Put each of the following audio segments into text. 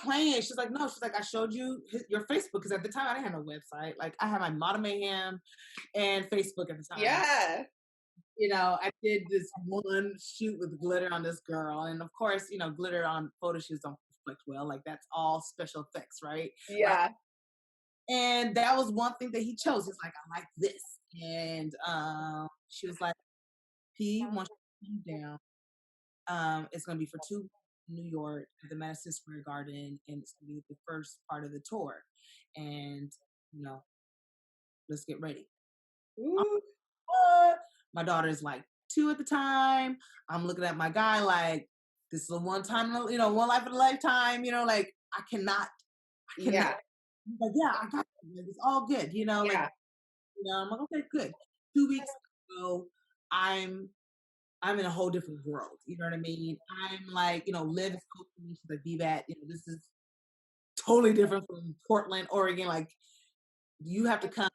playing. She's like, no, she's like, I showed you your Facebook because at the time I didn't have no website. Like I had my Modern Mayhem and Facebook at the time. Yeah. I did this one shoot with glitter on this girl, and of course, glitter on photo shoots don't reflect well. Like that's all special effects, right? Like, Yeah. and that was one thing that he chose. He's like, I like this, and she was like, P wants you to come down. It's gonna be for 2 weeks in New York at the Madison Square Garden, and it's gonna be the first part of the tour. And you know, let's get ready. Ooh. What? My daughter's like 2 at the time. I'm looking at my guy like this is a one time, one life in a lifetime. Like I cannot. Yeah. He's like, yeah, I got you. Like, it's all good. Yeah. I'm like, okay, good. 2 weeks ago, I'm in a whole different world. You know what I mean? I'm like, Liv is coaching me. She's like, Abibat, this is totally different from Portland, Oregon. Like, you have to come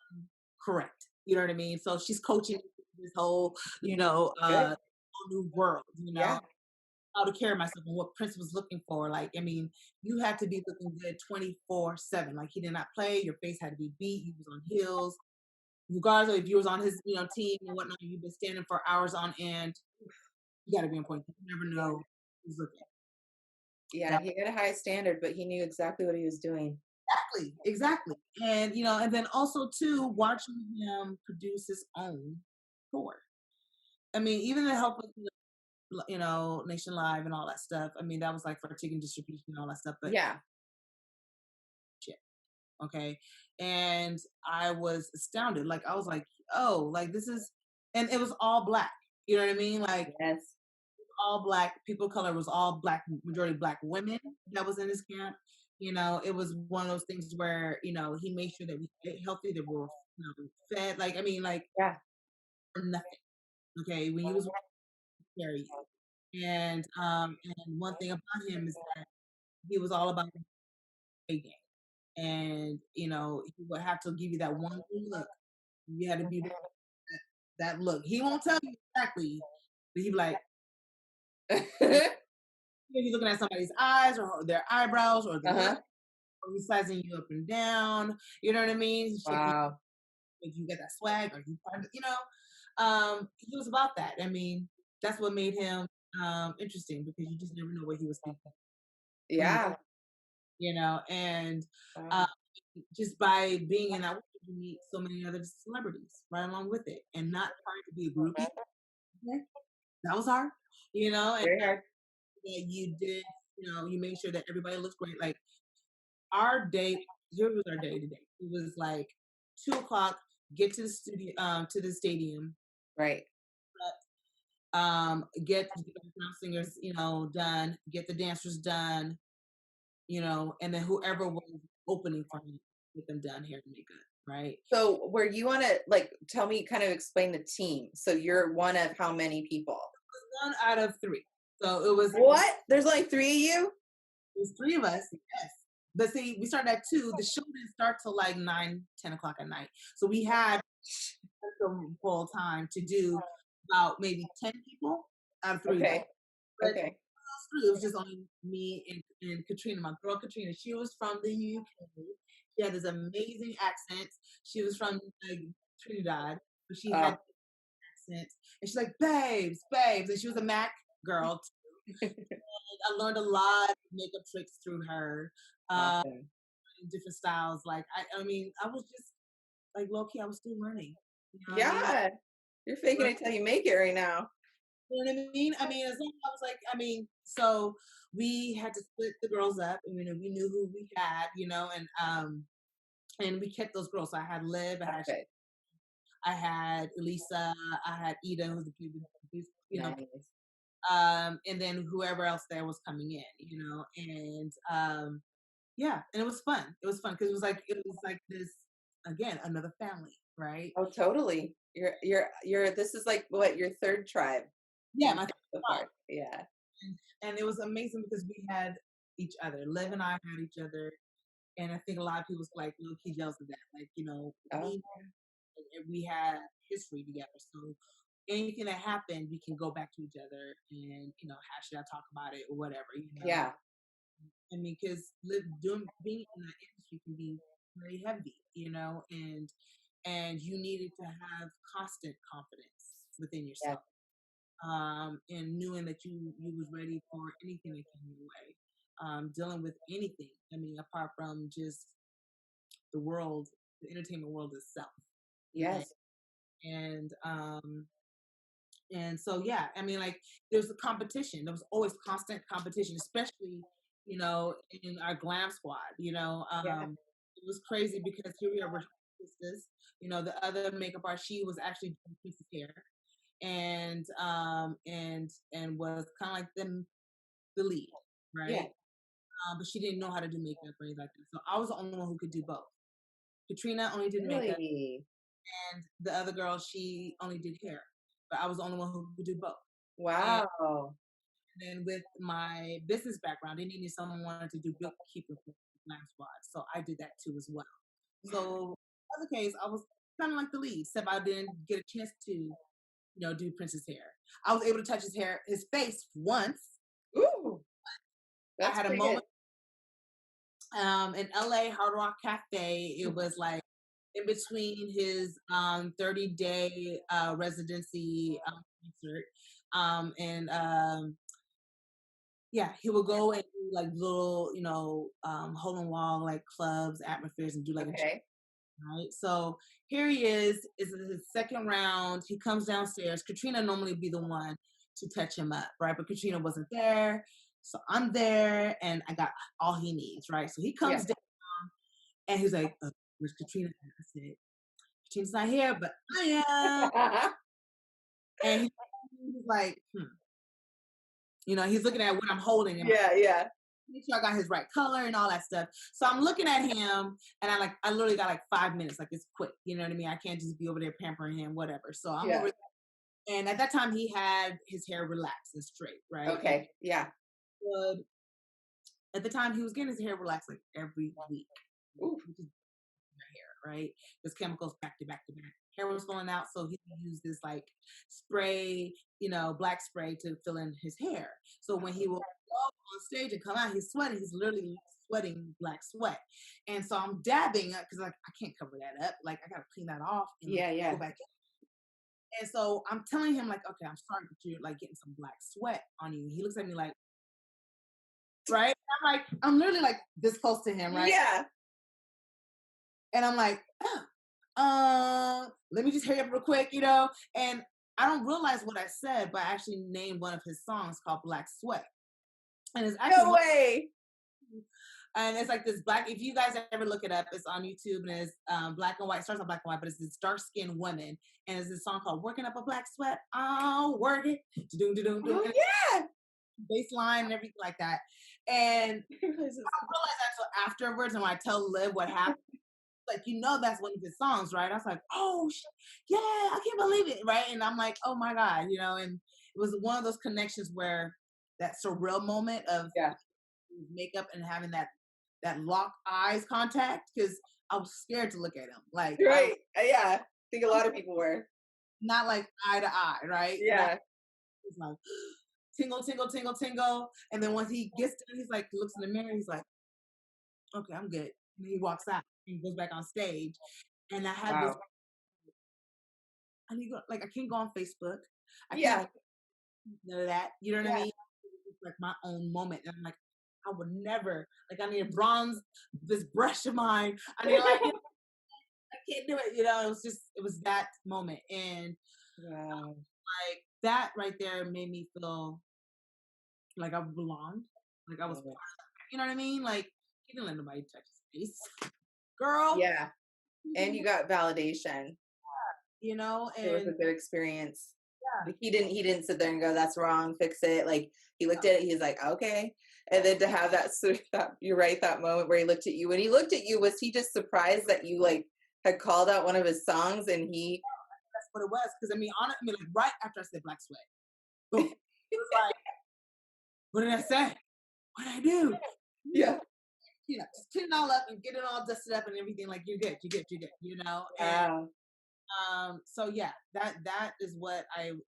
correct. You know what I mean? So she's coaching this whole, Good. whole new world, Yeah. how to carry myself and what Prince was looking for. Like, I mean, you had to be looking good 24/7. Like, he did not play. Your face had to be beat. You was on heels. Regardless of if you was on his, team and whatnot, you've been standing for hours on end. You got to be on point. You never know who's looking. Yeah. That He had a high standard, but he knew exactly what he was doing. exactly. And and then also too, watching him produce his own tour. I mean, even the help with Nation Live and all that stuff. I mean, that was like for ticket distribution and all that stuff. But Yeah. shit, okay. And I was astounded. Like I was like, oh, like this is, and it was all black. You know what I mean? Like Yes. all black people of color, was all black, majority black women that was in this camp. It was one of those things where he made sure that we ate healthy, that we were fed. Like I mean, like Yeah. for nothing. Okay, when you was carry you. And one thing about him is that he was all about the play game. And he would have to give you that one look. You had to be that look. He won't tell you exactly, but he'd be like, he's looking at somebody's eyes or their eyebrows or the lip, Uh-huh. or he's sizing you up and down. You know what I mean? He's checking Wow. if you get that swag or he was about that. I mean, that's what made him interesting because you just never know what he was thinking when he, Yeah. and Wow. uh, just by being in that world, you meet so many other celebrities right along with it, and not trying to be a groupie. Okay? That was hard, and Very hard. that you did, you made sure that everybody looks great. Like our day, here was our day today. It was like 2 o'clock, get to the studio, to the stadium, Right. get the background singers, done, get the dancers done, and then whoever was opening for me, get them done, hair and makeup, right? So were you on a like tell me kind of explain the team. So you're one of how many people? 1 out of 3. So it What? There's only 3 of you? was 3 of us, yes. But see, we started at 2. The show didn't start till like 9, 10 o'clock at night. So we had the full time to do about maybe 10 people out of 3 of us. Okay. But Okay. it was just only me and Katrina, my girl Katrina. She was from the UK. She had this amazing accent. She was from like Trinidad, but she had Oh. accent. And she's like, babes, babes. And she was a Mac girl. I learned a lot of makeup tricks through her, Awesome. different styles. Like I mean, I was just like low key. I was still learning. You know what I mean? Yeah. You're faking it till you make it right now. You know what I mean? I mean, as long as I was like, I mean, so we had to split the girls up. I mean, we knew who we had, and we kept those girls. So I had Liv, Okay. I had Elisa, I had Ida, who's the Nice. and then whoever else there was coming in, and yeah, and it was fun. It was fun because it was like this again, another family, right? Oh, totally. You're this is like what, your third tribe Yeah, you've my had so far. Yeah. and it was amazing because we had each other. Liv and I had each other, and I think a lot of people's like low key jealous of that. Like, Oh, me and we had history together, so anything that happened, we can go back to each other and how should I talk about it or whatever. yeah. I mean, because being in that industry can be very heavy, and you needed to have constant confidence within Yes. yourself, and knowing that you was ready for anything that came your way, dealing with anything. I mean, apart from just the world, the entertainment world itself. Okay, Yes. and so yeah, I mean, like there's a competition. There was always constant competition, especially in our glam squad. Yeah. It was crazy because here we are, we're sisters. The other makeup artist, she was actually doing Princess hair, and was kind of like the lead, Yeah. right? But she didn't know how to do makeup or anything like that. So I was the only one who could do both. Katrina only did makeup, Really? and the other girl, she only did hair. But I was the only one who could do both. And Wow. then with my business background, they needed someone wanted to do bookkeeping for the Glam Squad. So I did that too as well. So in other case, I was kind of like the lead, except I didn't get a chance to, do Prince's hair. I was able to touch his face once. Ooh, I that's had a pretty good. moment in LA Hard Rock Cafe. It was like in between his 30-day residency concert. And yeah, he would go and do like little, hole in wall like clubs, atmospheres, and do like a Okay. right. So here he is his second round. He comes downstairs. Katrina normally be the one to touch him up, right? But Katrina wasn't there. So I'm there and I got all he needs, right? So he Yeah. comes down and he's like, where's Katrina? I said, Katrina's not here, but I am. And he's like, he's looking at what I'm holding in my Yeah, yeah. make sure I got his right color and all that stuff. So I'm looking at him and I literally got like 5 minutes, like it's quick. You know what I mean? I can't just be over there pampering him, whatever. So I'm Yeah. over and at that time he had his hair relaxed and straight, right? And Okay. Yeah. would at the time he was getting his hair relaxed like every week. Ooh. Which is hair, right? There's chemicals back to back to back. Hair was falling out, so he would use this like spray, black spray to fill in his hair. So when he will go on stage and come out, he's sweating. He's literally sweating black sweat. And so I'm dabbing because like I can't cover that up. Like I gotta clean that off and like Yeah, go yeah. back in. And so I'm telling him like, okay, I'm sorry, but you're like getting some black sweat on you. He looks at me like, right? I'm literally like this close to him, right? Yeah. And I'm like, let me just hurry up real quick, And I don't realize what I said, but I actually named one of his songs called Black Sweat. And it's actually No way. and it's like this black, if you guys ever look it up, it's on YouTube and it's black and white, it starts on black and white, but it's this dark skinned woman. And it's this song called Working Up a Black Sweat. I'll work it. Doom, doom, doom, Oh and yeah. bass line and everything like that. And I didn't realize I don't realize that until afterwards. And when I tell Liv what happened, like that's one of his songs, right? I was like, oh yeah, I can't believe it, right? And I'm like, oh my god, and it was one of those connections where that surreal moment of Yeah. makeup and having that locked eyes contact because I was scared to look at him, like I was Right. Yeah. I think a lot of people were. not like eye to eye, right? And I Yeah. was like tingle, tingle, tingle, tingle, and then once he gets done, he's like looks in the mirror, he's like, okay, I'm good, and he walks out and goes back on stage, and I had this Wow. I need to go, like I can't go on Facebook. I can't Yeah. none of that. You know what I Yeah. mean? It's like my own moment. And I'm like, I would never like I need a bronze this brush of mine. I need like I can't do it. It was that moment. And Wow. like that right there made me feel like I belonged. Like I was Love it. you know what I mean? Like he didn't let nobody touch his face. Girl. Yeah. And you got validation. It was And a good experience. yeah. Like he didn't sit there and go, that's wrong, fix it. Like he looked at it, he's like, okay. And then to have that sort of you're right, that moment where he looked at you. When he looked at you, was he just surprised that you like had called out one of his songs and he That's what it was. Because I mean, like right after I said Black Sweat, boom. It was like, what did I say? What did I do? Yeah. Just clean it all up and get it all dusted up and everything. Like you're good, And Wow. so yeah, that is what I will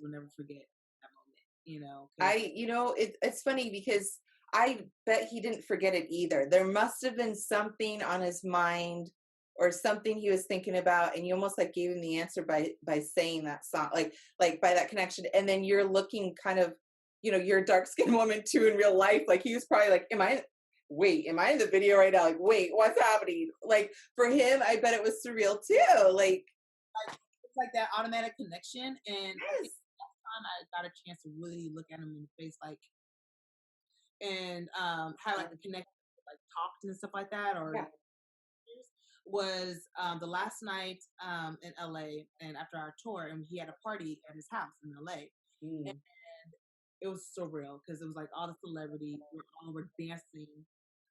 never forget that moment. 'Cause It's funny because I bet he didn't forget it either. There must have been something on his mind or something he was thinking about, and you almost like gave him the answer by saying that song, like by that connection. And then you're looking kind of, you're a dark skinned woman too in real life. Like he was probably like, am I in the video right now? Like, wait, what's happening? Like for him, I bet it was surreal too. Like, It's like that automatic connection, and I think yes, time I got a chance to really look at him in the face, like, and have like a connection, like talked and stuff like that, or yeah. was the last night in LA, and after our tour, and he had a party at his house in LA. And Mm. it was surreal because it was like all the celebrities were dancing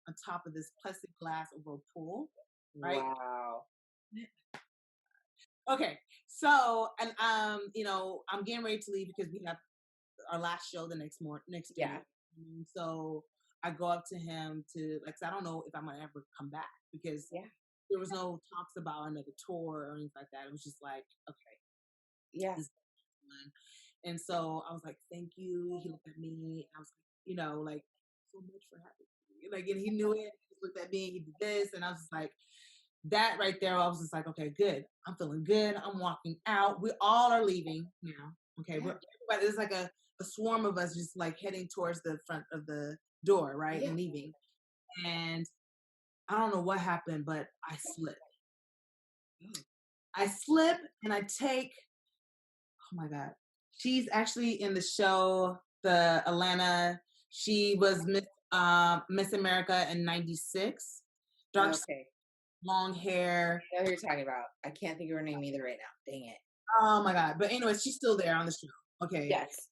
on top of this plastic glass over a pool, right? Wow. Okay, so and I'm getting ready to leave because we have our last show the next Yeah. day. So I go up to him to like, 'cause I don't know if I'm gonna ever come back because Yeah. there was no talks about another tour or anything like that. It was just like, okay, Yeah. this is one. And so I was like, thank you. He looked at me. I was like, like, so much for having me. Like, and he knew it. He looked at me. He did this, and I was just like, that right there. I was just like, okay, good. I'm feeling good. I'm walking out. We all are leaving now. Okay, Yeah. we're but it's like a swarm of us just like heading towards the front of the door, right, Yeah. and leaving. And I don't know what happened, but I slipped. Mm. I slip and I take, oh my God. She's actually in the show, the Atlanta. She was Miss America in '96. Dark skin, Okay. long hair. I know who you're talking about. I can't think of her name either right now. Dang it. Oh my God. But anyways, she's still there on the show. Okay. Yes.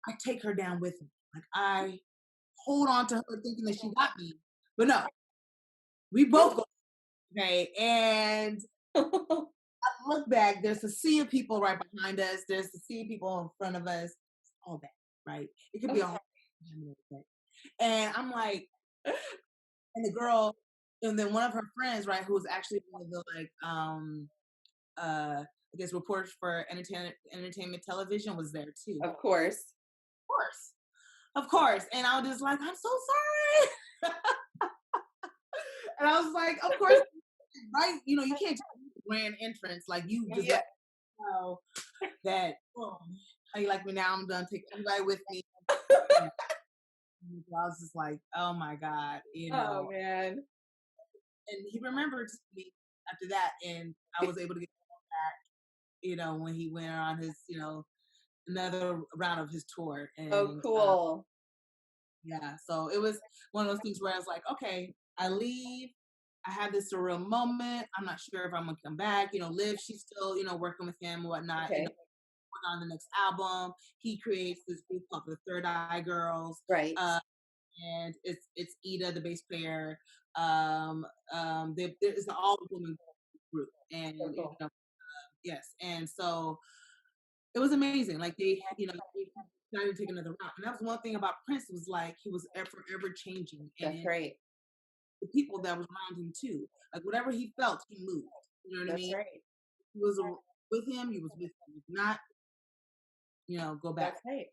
I take her down with me. Like I hold on to her thinking that she got me. But no, we both go, okay. And look back, there's a sea of people right behind us. There's a sea of people in front of us. All that, right? It could be a whole thing. And I'm like, and the girl, and then one of her friends, right, who was actually one of the like I guess reporters for entertainment television was there too. Of course. Of course. Of course. And I was just like, I'm so sorry. And I was like, of course, right? You can't just do the grand entrance. Like you just Yeah. let me know that, oh, how you like me now? I'm done. Take everybody with me. And I was just like, oh my God, Oh man. And he remembered me after that, and I was able to get back, when he went on his, another round of his tour. Oh, And cool. yeah, so it was one of those things where I was like, okay, I leave. I had this surreal moment. I'm not sure if I'm gonna come back. Liv, she's still, working with him and whatnot. Okay. On the next album, he creates this group called the Third Eye Girls, Right. and it's Ida, the bass player. There's an all woman group, and So cool. yes, and so it was amazing. Like they decided to take another route, and that was one thing about Prince was like he was forever changing, That's and right. the people that was around him too. Like whatever he felt, he moved. You know what I That's mean? right. He was with him. He was with him. If not, go back. That's right.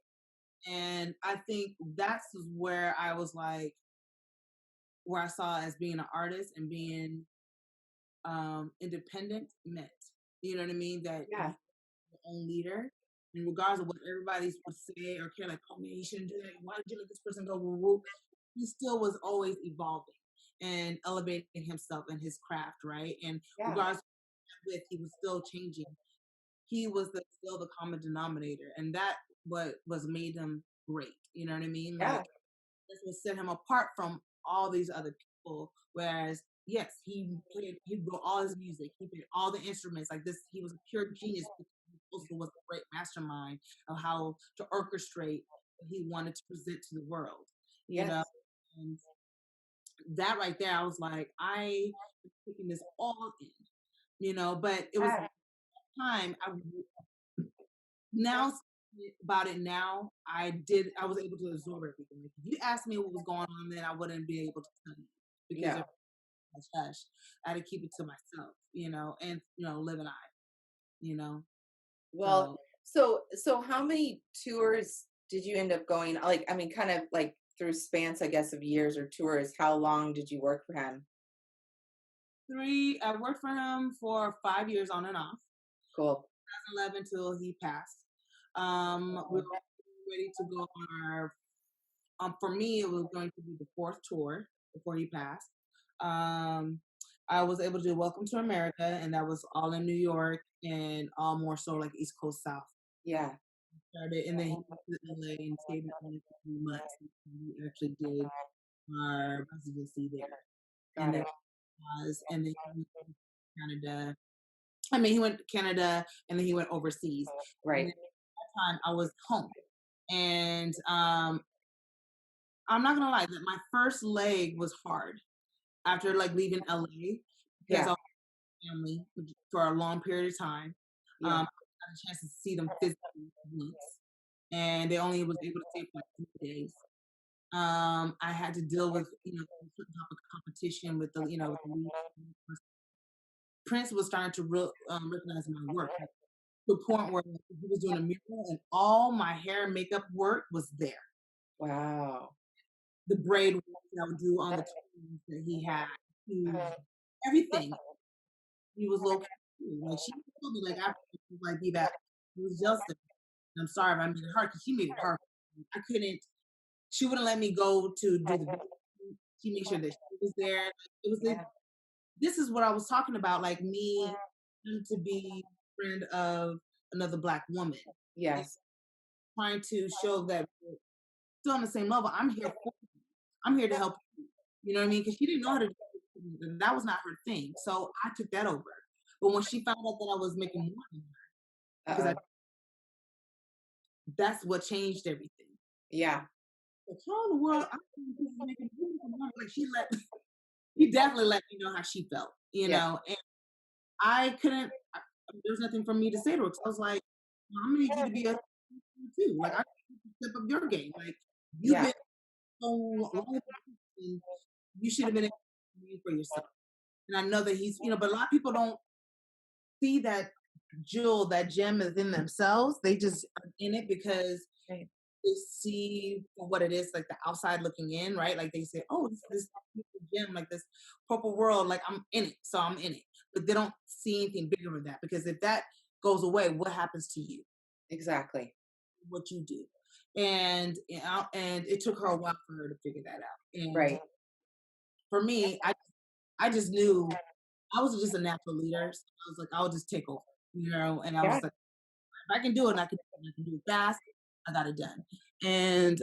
And I think that's where I was like, where I saw as being an artist and being independent meant. You know what I mean? That Yeah. your own leader, and regardless of what everybody would say or care, like, oh man, you shouldn't do that. Why did you let this person go? Woo, woo. He still was always evolving and elevating himself and his craft, right? And Yeah. regardless of with, he was still changing. He was still the common denominator, and that what was made him great. You know what I mean? Yeah. Like that's what set him apart from all these other people. Whereas, yes, he wrote all his music, he played all the instruments. Like this, he was a pure genius. Because he also was a great mastermind of how to orchestrate what he wanted to present to the world. You Yes. know, and that right there, I was like, I am taking this all in. But it was Yeah. time now about it now, I was able to absorb everything. Like, if you asked me what was going on then I wouldn't be able to tell you because No. it was hush. I had to keep it to myself, and live and I, you know. Well, So so how many tours did you end up going? Like, I mean, kind of like through spans, I guess, of years or tours, how long did you work for him? I worked for him for 5 years on and off, Cool. 2011 till he passed. We were ready to go on our, for me, it was going to be the fourth tour before he passed. Um, I was able to do Welcome to America, and that was all in New York and all more so like East Coast South. Yeah. Started, and then he went to LA and stayed in LA for 3 months. We actually did our residency there, and Got then it. and then he went to Canada. I mean, he went to Canada, and then he went overseas. And Right. at that time, I was home, and I'm not gonna lie, that my first leg was hard after like leaving LA because I Yeah. was with family for a long period of time. Yeah. I had a chance to see them physically once, and they only was able to stay for like 3 days. I had to deal with, a certain type of competition with with the league. Prince was starting to recognize my work to the point where he was doing a mural and all my hair and makeup work was there. Wow. The braid work that I would do on the tours that he had, to everything. He was low key. Like she told me, like after she was like, "Be that it was just." I'm sorry if I made it hard because she made it hard. I couldn't. She wouldn't let me go to do the. She made sure that she was there. Like, it was like, this is what I was talking about, like me wanting to be a friend of another black woman and Yes. trying to show that we're still on the same level. I'm here for you. I'm here to help you. You know what I mean? Because she didn't know how to do it, and that was not her thing. So I took that over. But when she found out that I was making more than her, because Uh-oh. that's what changed everything. Yeah. Like, how in the world I'm making more? Like she definitely let me know how she felt, Yeah. and I couldn't. There's nothing for me to say to her. 'Cause I was like, "Well, I'm gonna need you to be a too. Like I need you to step up your game. Like you've Yeah. been so long, and you should have been able to do for yourself." And I know that he's, but a lot of people don't see that that gem is in themselves. They just are in it because Right. they see for what it is, like the outside looking in, right? Like they say, "Oh, this beautiful gem, like this purple world, like I'm in it, so I'm in it." But they don't see anything bigger than that because if that goes away, what happens to you? Exactly. What you do? And it took her a while for her to figure that out. And Right. for me, I just knew I was just a natural leader. So I was like, I'll just take over, And I Yeah. was like, if I can do it, and I can do it fast. I got it done. And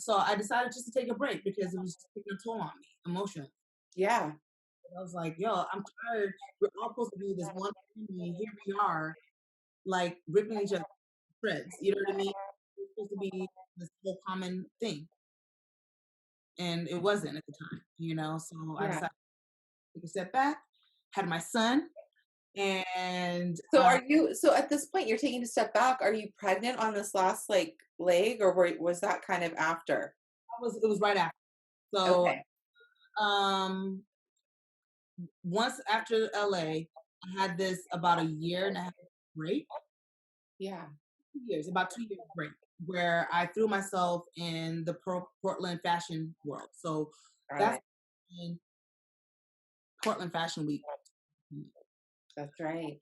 so I decided just to take a break because it was just taking a toll on me emotionally. Yeah. I was like, yo, I'm tired. We're all supposed to be this one family, and here we are, like ripping each other to shreds. You know what I mean? It's supposed to be this whole common thing, and it wasn't at the time. So I Yeah. decided to take a step back. Had my son, and So are you so at this point you're taking a step back, are you pregnant on this last like leg or was that kind of after? it was right after. So Okay. um once after LA, I had this about a year and a half break, Yeah. 2 years, about 2 years break, where I threw myself in the Portland fashion world. So Got that's it. in Portland Fashion Week. That's right.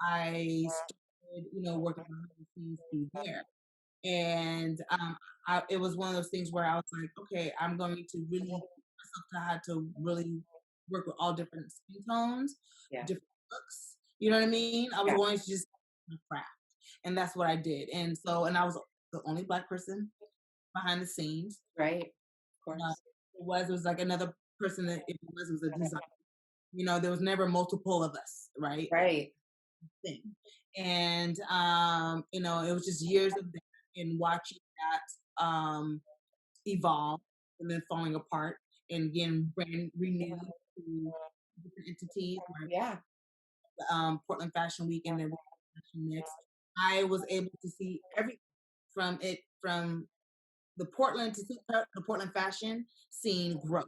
I started, working behind the scenes through there. And it was one of those things where I was like, okay, I'm going to really myself to how to really work with all different skin tones, Yeah. different looks. You know what I mean? I was Yeah. going to just my craft, and that's what I did. And I was the only black person behind the scenes. Right. Of Uh, course. it was like another person that if it was a designer. There was never multiple of us, right? Right. Thing. And it was just years of that and watching that evolve and then falling apart and again brand renewed to different entities like Yeah. Portland Fashion Week and then Fashion Next. I was able to see every from the Portland to see the Portland fashion scene grow.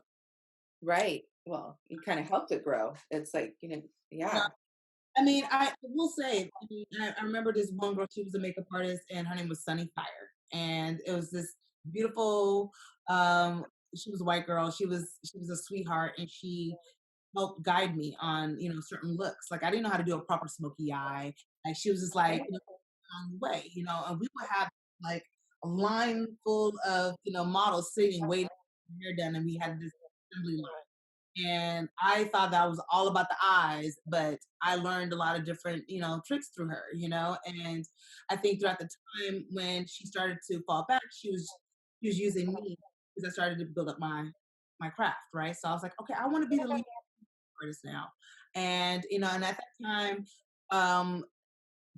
Right. Well, you kind of helped it grow. It's like, You know, yeah. I mean, I will say, I remember this one girl. She was a makeup artist, and her name was Sunny Fire, and it was this beautiful. Um, she was a white girl. She was a sweetheart, and she helped guide me on certain looks. Like I didn't know how to do a proper smoky eye. Like she was just like on the way, and we would have like a line full of models sitting waiting for their hair done, and we had this assembly line. And I thought that was all about the eyes, but I learned a lot of different, tricks through her, and I think throughout the time when she started to fall back, she was using me because I started to build up my craft, right? So I was like, okay, I want to be the lead artist now. And and at that time, um,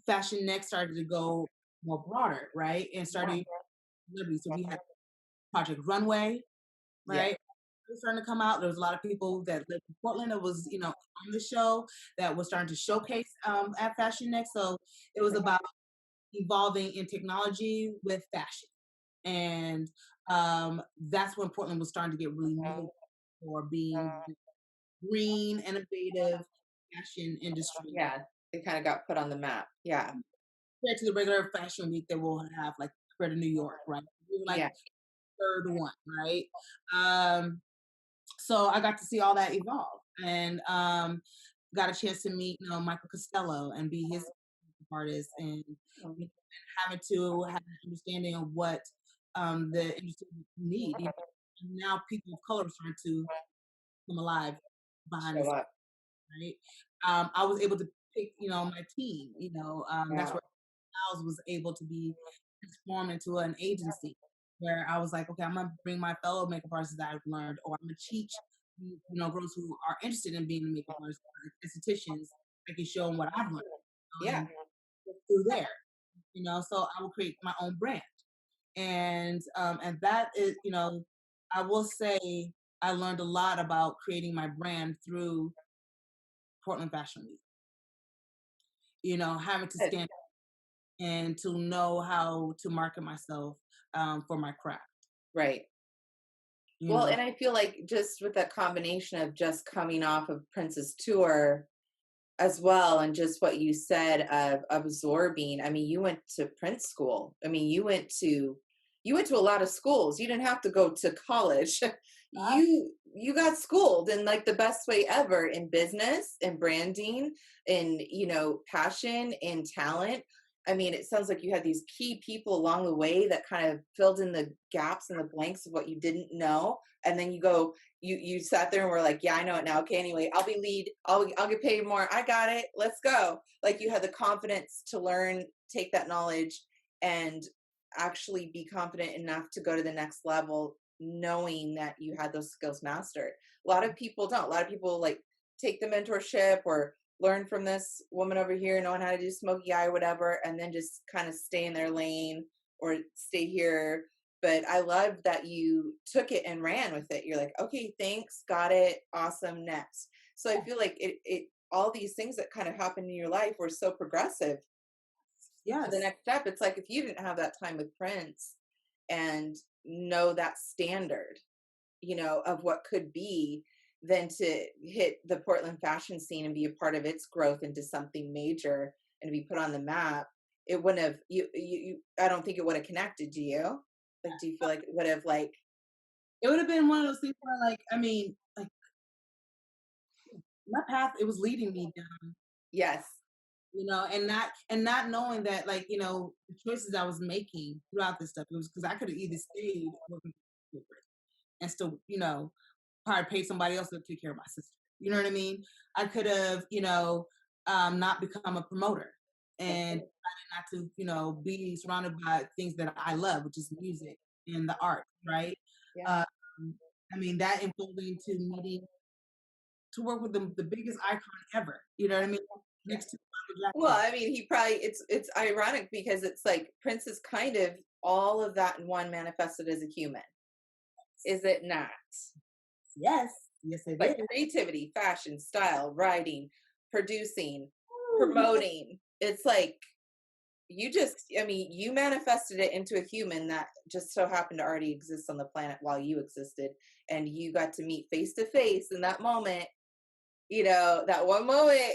Fashion Next started to go more broader, right? And started Liberty. So we had Project Runway, Yeah. right? Was starting to come out. There was a lot of people that lived in Portland that was, on the show that was starting to showcase at Fashion Next. So it was about evolving in technology with fashion. And that's when Portland was starting to get really known for being green, innovative fashion industry Yeah. It kind of got put on the map. Yeah. compared to the regular fashion week that we'll have like compared to New York, right? We were like Yeah. third one, right? Um, so I got to see all that evolve, and got a chance to meet Michael Costello and be his artist, and having to have an understanding of what the industry need. Now people of color are starting to come alive behind Show this, up. right? I was able to pick my team. That's Wow. where Styles was able to be transformed into an agency where I was like, okay, I'm gonna bring my fellow makeup artists that I've learned, or I'm gonna teach girls who are interested in being a makeup artist, or estheticians. I can show them what I've learned Yeah. um, through there. So I will create my own brand, and that is, I will say I learned a lot about creating my brand through Portland Fashion Week. Having to Good. stand and to know how to market myself for my craft. Right. You Well, know, and I feel like just with that combination of just coming off of Prince's tour as well, and just what you said of absorbing. I mean, you went to Prince school. I mean, you went to a lot of schools. You didn't have to go to college. You got schooled in like the best way ever in business and branding and passion and talent. I mean, it sounds like you had these key people along the way that kind of filled in the gaps and the blanks of what you didn't know. And then you sat there and were like, yeah, I know it now. Okay, anyway, I'll be lead. I'll get paid more. I got it. Let's go. Like you had the confidence to learn, take that knowledge, and actually be confident enough to go to the next level, knowing that you had those skills mastered. A lot of people don't. A lot of people like take the mentorship or learn from this woman over here, knowing how to do smoky eye or whatever, and then just kind of stay in their lane or stay here. But I love that you took it and ran with it. You're like, okay, thanks, got it, awesome, next. So I feel like it all these things that kind of happened in your life were so progressive to the yes, next step. It's like if you didn't have that time with Prince and know that standard, of what could be, then to hit the Portland fashion scene and be a part of its growth into something major and to be put on the map, it wouldn't have I don't think it would have connected. Do you? Like, do you feel like it would have like it would have been one of those things where, like, I mean, like my path, it was leading me down, yes, and not knowing that, like, the choices I was making throughout this stuff, it was because I could have either stayed working corporate and still, probably pay somebody else to take care of my sister. You know what I mean? I could have, not become a promoter and decided not to, be surrounded by things that I love, which is music and the art, right? yeah. Um, I mean, that influenced me to meeting to work with the biggest icon ever. You know what I mean? Next to Michael Well, Jackson. I mean, he probably it's ironic because it's like Prince is kind of all of that in one manifested as a human. Is it not? Yes, yes, it Like is. creativity, fashion, style, writing, producing, Ooh, yes. promoting. It's like I mean, you manifested it into a human that just so happened to already exist on the planet while you existed. And you got to meet face to face in that moment, that one moment.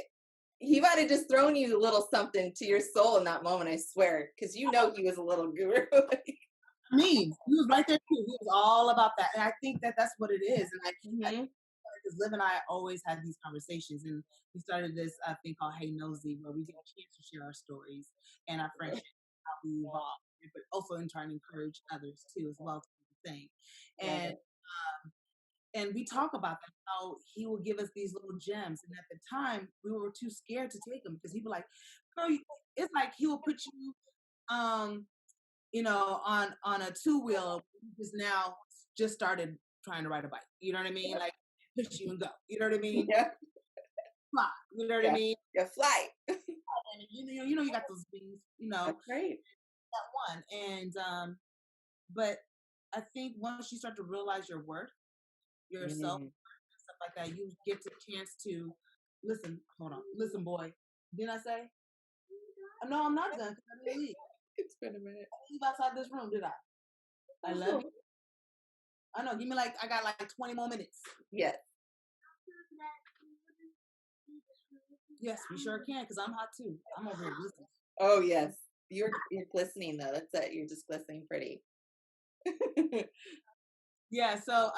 He might have just thrown you a little something to your soul in that moment, I swear, because he was a little guru. memes. He was right there too. He was all about that, and I think that that's what it is. And I Hmm. because Liv and I always had these conversations, and we started this thing called Hey Nosy, where we get a chance to share our stories and our friendship, how we evolve, but also in trying to encourage others too, as well to do the same. Love And it. we talk about that how he will give us these little gems, and at the time we were too scared to take them because he'd be like, "Girl, it's like he will put you." Um, on a two wheel, just now just started trying to ride a bike. You know what I mean? Yep. Like push you and go. You know what I mean? Yeah. Fly. You know what I Yeah. mean? Yeah. Flight. And you got those things. That's right. That one. And but I think once you start to realize your worth, yourself, Mm. stuff like that, you get the chance to listen. Hold on, listen, boy. Didn't I say? No, I'm not done. 'Cause I didn't leave. It's been a minute. I didn't leave outside this room, did I? I love you. I know. Give me I got like 20 more minutes. Yes. Yes, we sure can, because I'm hot too. I'm over here listening. Oh yes. You're glistening though. That's it. You're just glistening pretty. Yeah, so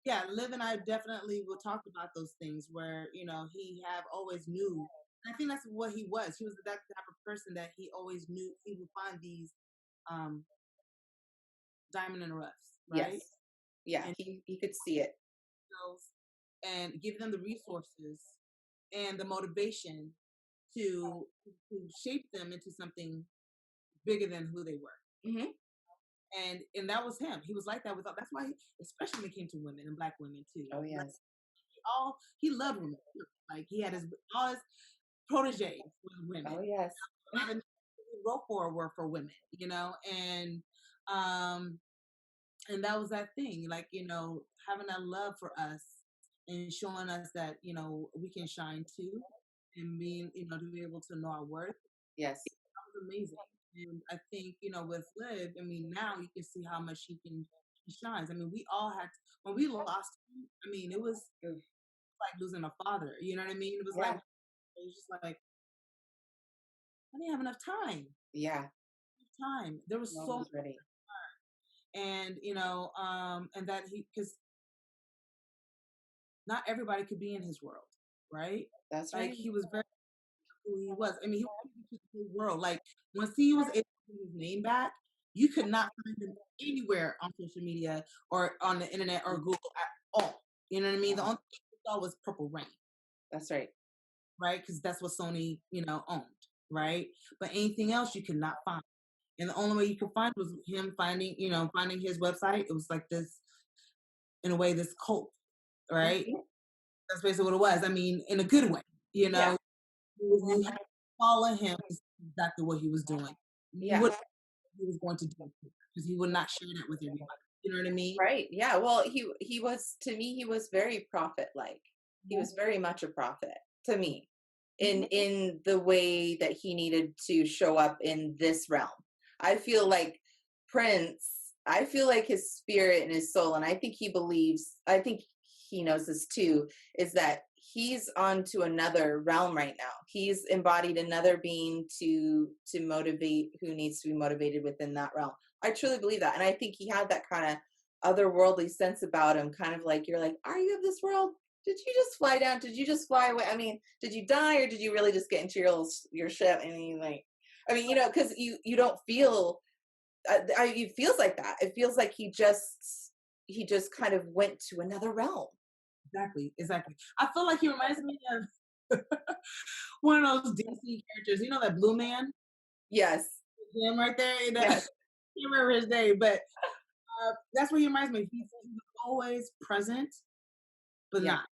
yeah, Liv and I definitely will talk about those things where, he have always knew. I think that's what he was. He was that type of person that he always knew he would find these um diamond in the roughs, right? Yes. Yeah. And He could see it. those and give them the resources and the motivation to shape them into something bigger than who they were. Hmm. And that was him. He was like that with that's why especially when it came to women and black women too. Oh Like yes. he loved women. Like he had all his proteges were women. Oh yes. A lot of he wrote for were for women, um and that was that thing, like, having that love for us and showing us that, we can shine too and being, to be able to know our worth. Yes. That was amazing. And I think, with Liv, I mean, now you can see how much he shines. I mean, we all had when we lost him, I mean, it was Oof. like losing a father. You know what I mean? Yeah. It was just like I didn't have enough Yeah. time. There was No so one much, was ready. and and that he because not everybody could be in his world, right? That's Like right. he was very who he was. I mean, he was to the whole world. Like once he was able to get his name back, you could not find him anywhere on social media or on the internet or Google at all. You know what I mean? The Yeah. only thing you saw was Purple Rain, That's right. right? Because that's what Sony, owned, right? But anything else you could not find. And the only way you could find was him finding his website. It was like this, in a way, this cult, right? Mhm. That's basically what it was. I mean, in a good way, you Yeah. know. You had to follow him to see exactly what he was doing. You Yeah. would he was going to do because he would not share that with everybody. You know what I mean? Right. Yeah. Well, he was to me. He was very prophet like. He Mhm. was very much a prophet to me, in Mhm. in the way that he needed to show up in this realm. I feel like Prince. I feel like his spirit and his soul, and I think he believes. I think he knows this too. Is that he's on to another realm right now. He's embodied another being to motivate who needs to be motivated within that realm. I truly believe that. And I think he had that kind of otherworldly sense about him, kind of like, you're like, are you of this world? Did you just fly down? Did you just fly away? I mean, did you die or did you really just get into your ship? And you like, I mean, because you don't feel, it feels like that. It feels like he just kind of went to another realm. Exactly, exactly. I feel like he reminds me of one of those DC characters. You know that blue man, Yes. him right there. I Yes. can't remember his name, but that's what he reminds me. He's always present, but Yeah. not. Like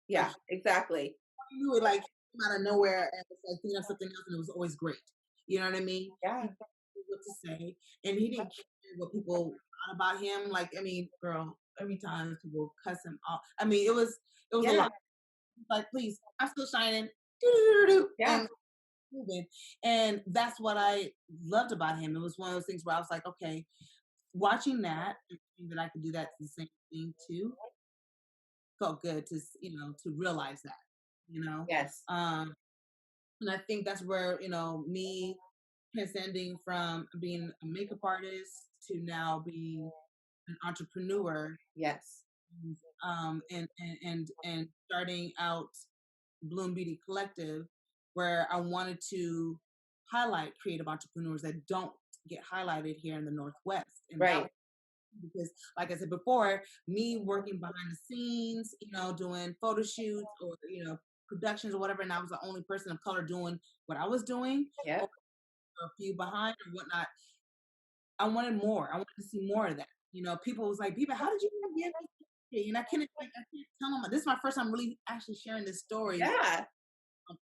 Yeah. Exactly. you would like came out of nowhere and was like thinking of something else, and it was always great. You know what I mean? He Yeah. knew what to say, and he didn't care what people thought about him. Like, I mean, girl, every time people cuss him off. I mean, it was a Yeah. lot. Like, please, I'm still shining, doo-doo-doo-doo, Yeah. and moving. And that's what I loved about him. It was one of those things where I was like, okay, watching that, and seeing that I could do that the same thing too, felt good to to realize that, you know. Yes. Um, and I think that's where me transcending from being a makeup artist to now be an entrepreneur, Yes. and starting out Bloom Beauty Collective, where I wanted to highlight creative entrepreneurs that don't get highlighted here in the Northwest. And that Right. was because, like I said before, me working behind the scenes, doing photo shoots or, productions or whatever, and I was the only person of color doing what I was doing, or Yep. a few behind or whatnot. I wanted more. I wanted to see more of that. People was like, "Biba, how did you even get this?" And I can't tell them. This is my first time really actually sharing this story Yeah.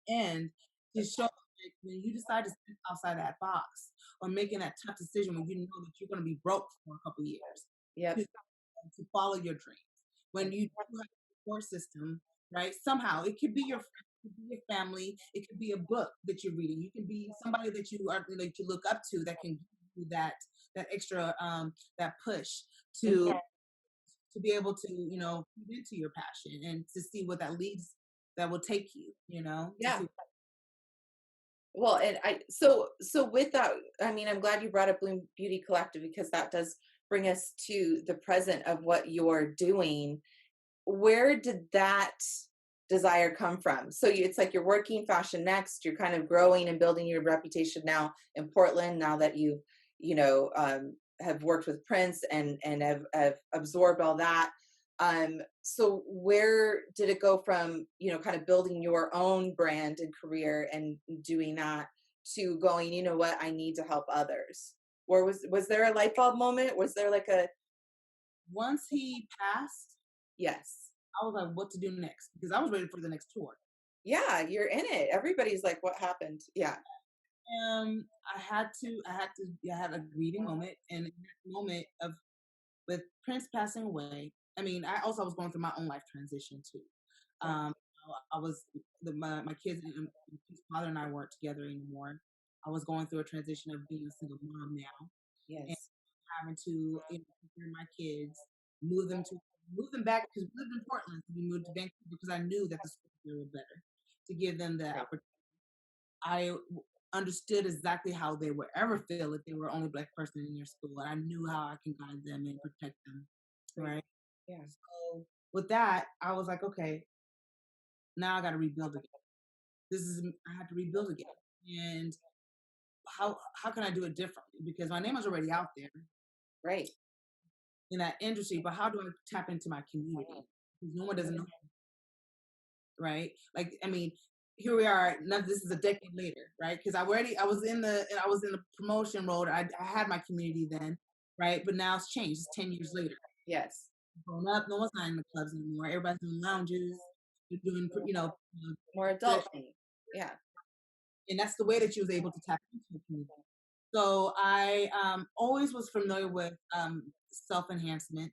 end to show that when you decide to step outside that box or making that tough decision when you know that you're going to be broke for a couple years Yep. to follow your dreams. When you do have a support system, right? Somehow it could be your friend, it could be your family, it could be a book that you're reading. You can be somebody that you look up to that can give you that extra that push to Mhm. be able to feed into your passion and to see what that will take you. To Yeah. see. Well, and so with that, I mean, I'm glad you brought up Bloom Beauty Collective because that does bring us to the present of what you're doing. Where did that desire come from? So it's like you're working Fashion Next, you're kind of growing and building your reputation now in Portland. Now that have worked with Prince and have absorbed all that. So where did it go from, kind of building your own brand and career and doing that to going, you know what, I need to help others? Or was there a light bulb moment? Was there like a Once he passed, yes? I was like, what to do next? Because I was ready for the next tour. Yeah, you're in it. Everybody's like, what happened? Yeah. I had a grieving moment, and in that moment of with Prince passing away. I mean, I also was going through my own life transition too. Um, I was my kids, his father and I weren't together anymore. I was going through a transition of being a single mom now, and Yes. having to take care of my kids, move them back because we lived in Portland. So we moved to Vancouver because I knew that the schools there were better to give them the Right. opportunity. Understood exactly how they would ever feel if they were only black person in their school, and I knew how I can guide them and protect them, Great. right? Yeah. So with that, I was like, okay, now I got to rebuild again. I had to rebuild again, and how can I do it differently? Because my name is already out there Right. in that industry, but how do I tap into my community? Because no one doesn't know, right? Like, I mean, here we are. Now this is a decade later, right? Because I was in the promotion road. I had my community then, right? But now it's changed. It's 10 years later. Yes. Grown up, no one's not in the clubs anymore. Everybody's doing lounges. They're doing, More good, adult thing. Yeah. and that's the way that she was able to tap into the community. So I always was familiar with self enhancement,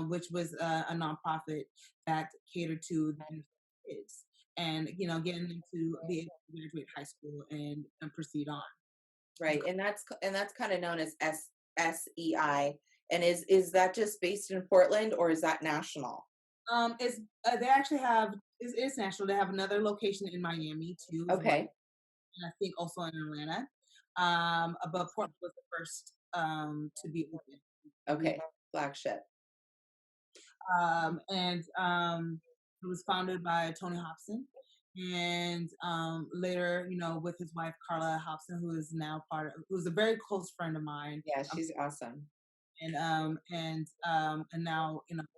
which was a nonprofit that catered to the kids, and getting them to be able to graduate high school and proceed on. Right. And that's kind of known as SEI. And is that just based in Portland or is that national? It's they actually have it's national. They have another location in Miami too, as well, Okay. and I think also in Atlanta. But Portland was the first to be open. Okay. Flagship. And it was founded by Tony Hobson, and later, with his wife Carla Hobson, who is now who's a very close friend of mine, Yeah, um, she's awesome. and now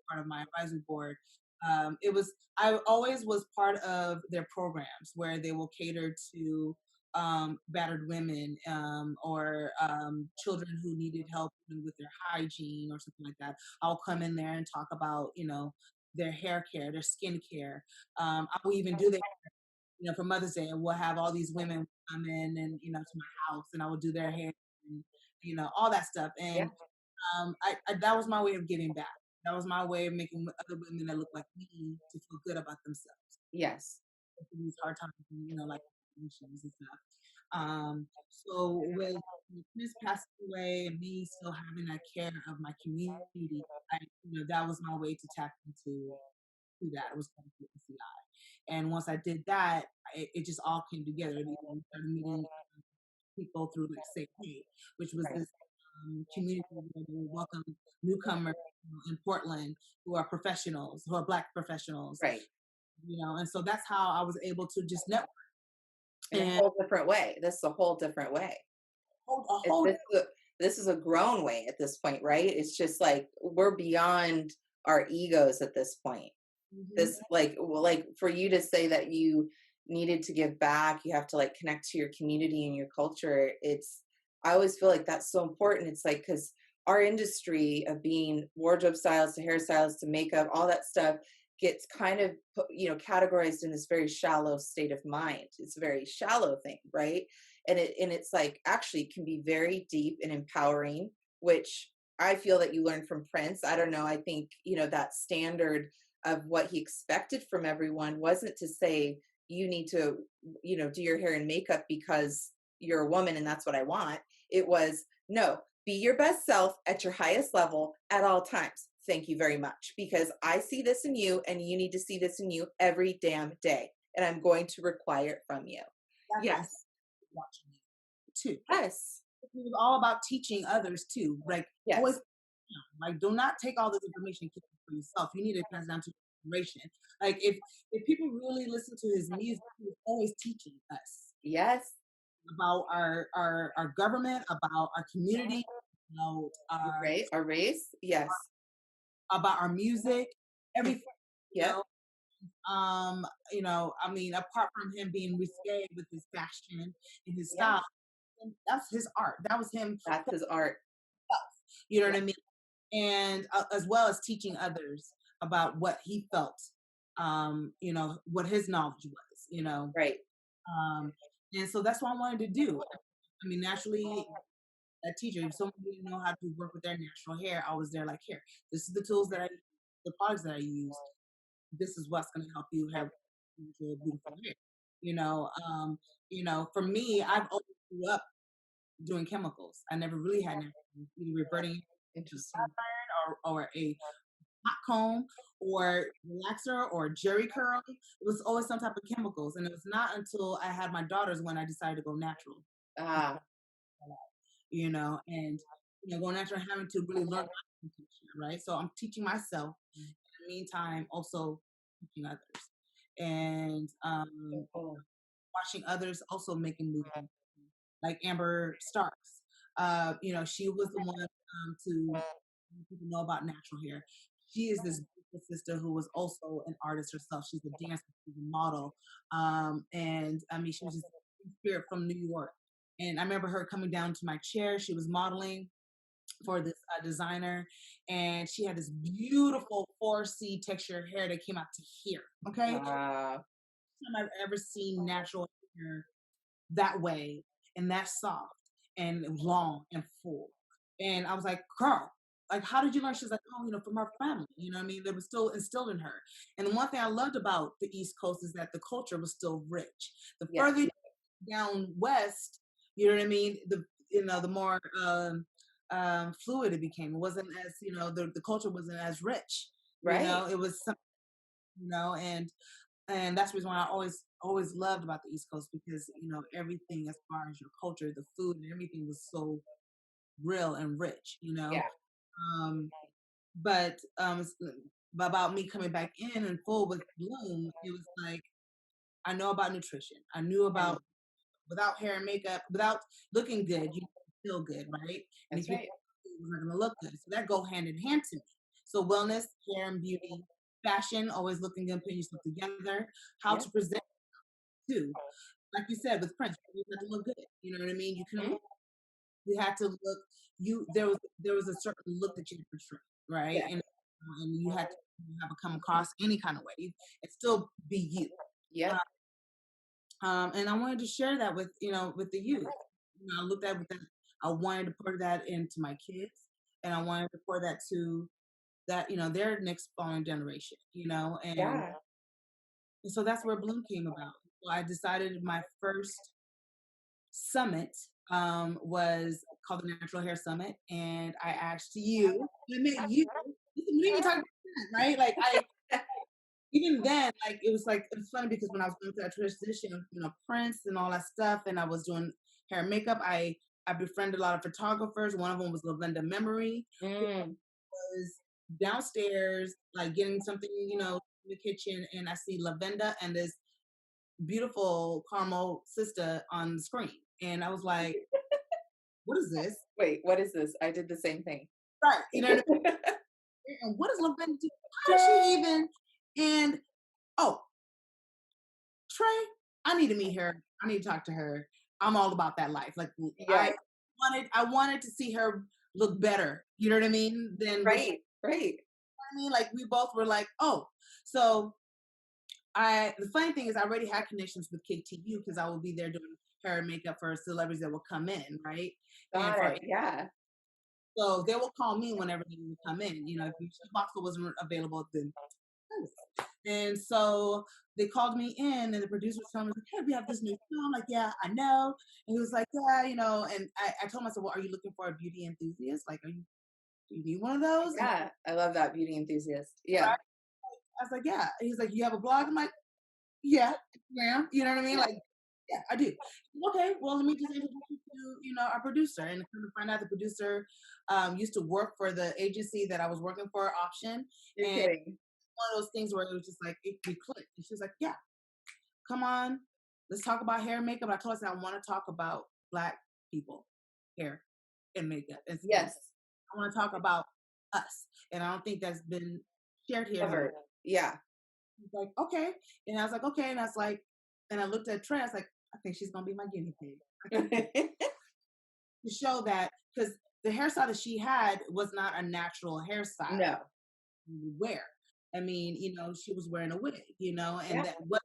part of my advisory board. It was I always was part of their programs where they will cater to battered women or children who needed help with their hygiene or something like that. I'll come in there and talk about their hair care, their skin care. I will even do that for Mother's Day, and we'll have all these women come in and to my house, and I will do their hair and all that stuff. Yeah. And that was my way of giving back. That was my way of making other women that look like me to feel good about themselves Yes. through these hard times, like issues and stuff. So with Chris passing away and me still having that care of my community, that was my way to tap into that. It was going through NCI. And once I did that, it just all came together. We started meeting people through like Say Hey, which was this community where they welcome newcomers in Portland who are professionals, who are Black professionals, Right. and so that's how I was able to just network In a and whole different way. This is a whole different way. hold a It, whole. this is a grown way at this point, right? It's just like we're beyond our egos at this point. Mhm. This like for you to say that you needed to give back, you have to like connect to your community and your culture. It's I always feel like that's so important. It's like because our industry of being wardrobe stylists to hairstylists to makeup, all that stuff gets kind of categorized in this very shallow state of mind. It's a very shallow thing, right? And it's like actually can be very deep and empowering, which I feel that you learned from Prince. I don't know, I think that standard of what he expected from everyone wasn't to say you need to do your hair and makeup because you're a woman and that's what I want. It was no, be your best self at your highest level at all times. Thank you very much, because I see this in you and you need to see this in you every damn day, and I'm going to require it from you. That's what Yes. watching you too. Yes. It was all about teaching others too. Like always, Yes. like do not take all this information and keep it for yourself. You need to pass it down to your generation. Like if people really listen to his music, he was always teaching us Yes. about our government, about our community, about our Right. Our race. Yes. about our music, everything. You Yep. know, I mean, apart from him being risque with his fashion and his style, Yes. that's his art. That was him. That's his art. You know Yeah. what I mean? And as well as teaching others about what he felt, what his knowledge was. Right. Um, and so that's what I wanted to do. I mean, naturally, a teacher, if someone didn't know how to work with their natural hair, I was there like, here, this is the tools that I use, the products that I use. This is what's going to help you have beautiful hair. For me, I've always grew up doing chemicals. I never really had natural, either reverting to Interesting. or a hot comb or relaxer or jerry curl. It was always some type of chemicals. And it was not until I had my daughters when I decided to go natural, Ah. and going natural and having to really learn my conditioner, right? So I'm teaching myself in the meantime, also teaching others. And So cool. watching others also making movements, like Amber Starks. She was the one to let people know about natural hair. She is this beautiful sister who was also an artist herself. She's a dancer, she's a model, and I mean, she was just a spirit from New York. And I remember her coming down to my chair. She was modeling for this designer, and she had this beautiful 4C texture hair that came out to here. Okay, first Wow. time I've ever seen natural hair that way and that soft and long and full. And I was like, girl, like, how did you learn? She's like, oh, from her family. You know what I mean? That was still instilled in her. And the one thing I loved about the East Coast is that the culture was still rich. The Yes. further down west, you know what I mean? The more fluid it became. It wasn't as, the culture wasn't as rich. Right. It was some, and that's the reason why I always loved about the East Coast, because everything as far as your culture, the food and everything was so real and rich. Yeah. Um, but about me coming back in full with Bloom, it was like I know about nutrition. I knew Mm. about without hair and makeup, without looking good, you feel good, right? And if That's you right. are not going to look good, so that go hand in hand to me. So wellness, hair and beauty, fashion, always looking good, putting yourself together, how Yeah. to present too. Like you said with Prince, you had to look good. You know what I mean? Mhm. You had to look. There was a certain look that you had to portray, right? Yes. And you had to have a come across any kind of way and still be you. Yep. And I wanted to share that with the youth. I looked at with that. I wanted to pour that into my kids, and I wanted to pour that to their next following generation. Yeah. And so that's where Bloom came about. So I decided my first summit was called the Natural Hair Summit, and I asked you, I met you. We didn't even talk about that, right? Like I even then, like it's funny because when I was going through that transition, Prince and all that stuff, and I was doing hair and makeup, I I befriended a lot of photographers. One of them was Lavenda Memory, who Mm. was downstairs, like getting something, in the kitchen, and I see Lavenda and this beautiful caramel sister on the screen. And I was like, what is this? Wait, what is this? I did the same thing. Right. You know what I mean? And what is Lavenda do? How is she even? And oh, Trey, I need to meet her. I need to talk to her. I'm all about that life. Like Yeah, I wanted to see her look better. You know what I mean? Than what she, right, right. I mean, like we both were like, oh, so the funny thing is I already had connections with KTU because I will be there doing hair and makeup for celebrities that will come in, right? And Got for it. Yeah. so they will call me whenever they will come in. If Michelle Boxer wasn't available, then and so they called me in, and the producer was telling me, like, hey, we have this new film. I'm like, yeah, I know. And he was like, yeah, and I told myself, well, are you looking for a beauty enthusiast? Like, do you need one of those? And Yeah. I love that beauty enthusiast. Yeah. I was like, yeah. And he's like, you have a blog? I'm like, yeah, ma'am. You know what I mean? Yeah. Like, yeah, I do. Okay, well, let me just introduce you to, our producer. And come to find out the producer used to work for the agency that I was working for, Option. You're And kidding. one of those things where it was just like, we clicked. And she was like, yeah, come on, let's talk about hair and makeup. I told her, I want to talk about Black people, hair and makeup and skin. Yes. I want to talk about us. And I don't think that's been shared here. Covered. Yeah. He's like, okay. And I was like, okay. And I was like, and I looked at Trey, I was like, I think she's going to be my guinea pig. To show that, because the hairstyle that she had was not a natural hairstyle No. you would wear. I mean, she was wearing a wig, and Yeah. that what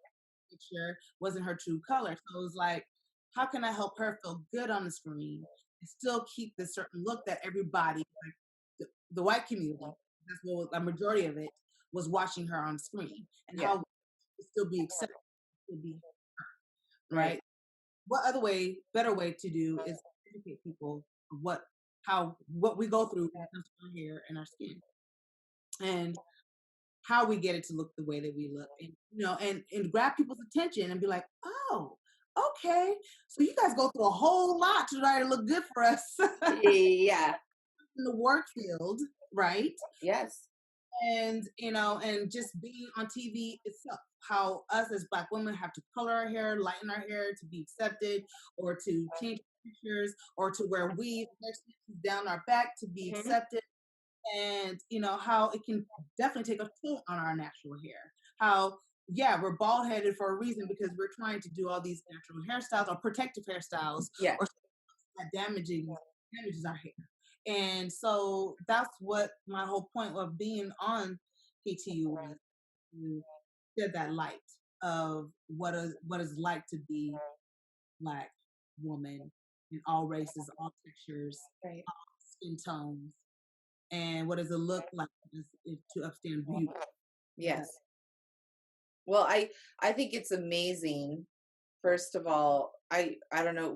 picture wasn't her true color. So it was like, how can I help her feel good on the screen and still keep the certain look that everybody, like the white community, that's what a majority of it was watching her on screen, and Yeah. how to still be accepted, to be Right. right. What other way, better way to do is educate people of what we go through when it comes to our hair and our skin, and how we get it to look the way that we look, and and grab people's attention and be like, oh, okay, so you guys go through a whole lot to try to look good for us Yeah. in the work field, right? Yes. And and just being on TV itself, how us as Black women have to color our hair, lighten our hair to be accepted, or to change pictures, or to wear weave down our back to be Hmm. accepted. And how it can definitely take a toll on our natural hair. How, yeah, we're bald headed for a reason, because we're trying to do all these natural hairstyles or protective hairstyles, Yeah. or that damages our hair. And so that's what my whole point of being on KTU was, to shed that light of what is like to be Black woman in all races, all textures, Right. skin tones, and what does it look like to upstand beauty? That Yes. Well, I think it's amazing. First of all, I don't know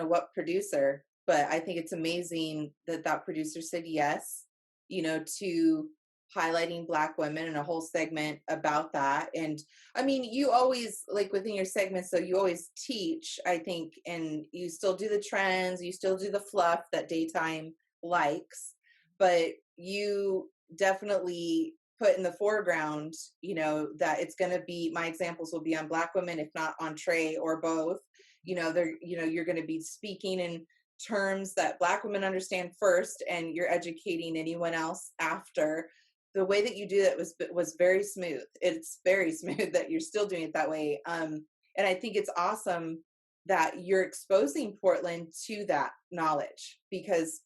what producer, but I think it's amazing that that producer said yes, to highlighting Black women and a whole segment about that. And I mean, you always, like, within your segment, so you always teach, I think, and you still do the trends, you still do the fluff that daytime likes, but you definitely put in the foreground, that it's going to be, my examples will be on Black women, if not on Trey or both. You're going to be speaking in terms that Black women understand first, and you're educating anyone else after. The way that you do that was very smooth. It's very smooth that you're still doing it that way. And I think it's awesome that you're exposing Portland to that knowledge, because